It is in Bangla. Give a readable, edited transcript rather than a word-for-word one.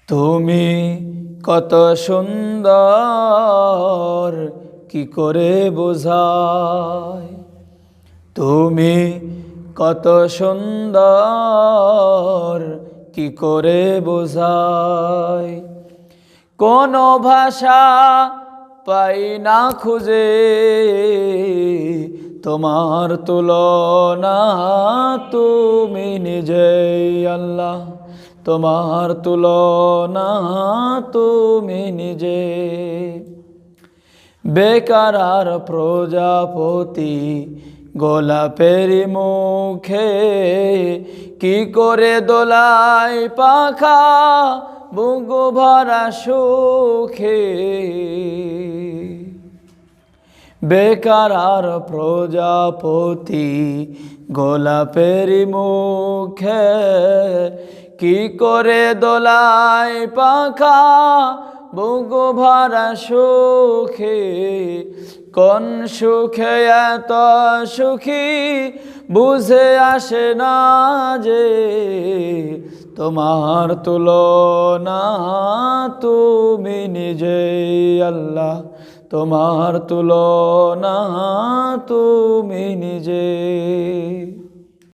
তুমি কত সুন্দর কি করে বোঝাই, তুমি কত সুন্দর কি করে বোঝাই। কোন ভাষা পাই না খুঁজে তোমার তুলনা, তুমি নিজেই আল্লাহ, তোমার তুলনা তুমি নিজে। বেকার আর প্রজাপতি গোলাপের মুখে কি করে দোলাই পাখা বুক ভরা সুখে। বেকার আর প্রজাপতি গোলাপের মুখে কি করে দোলাই পাখা বুক ভরা সুখে। কোন সুখে এত সুখী বুঝে আসে না যে তোমার তুলনা, তুমি নিজেই আল্লাহ, তোমার তুলনা তুমি নিজে।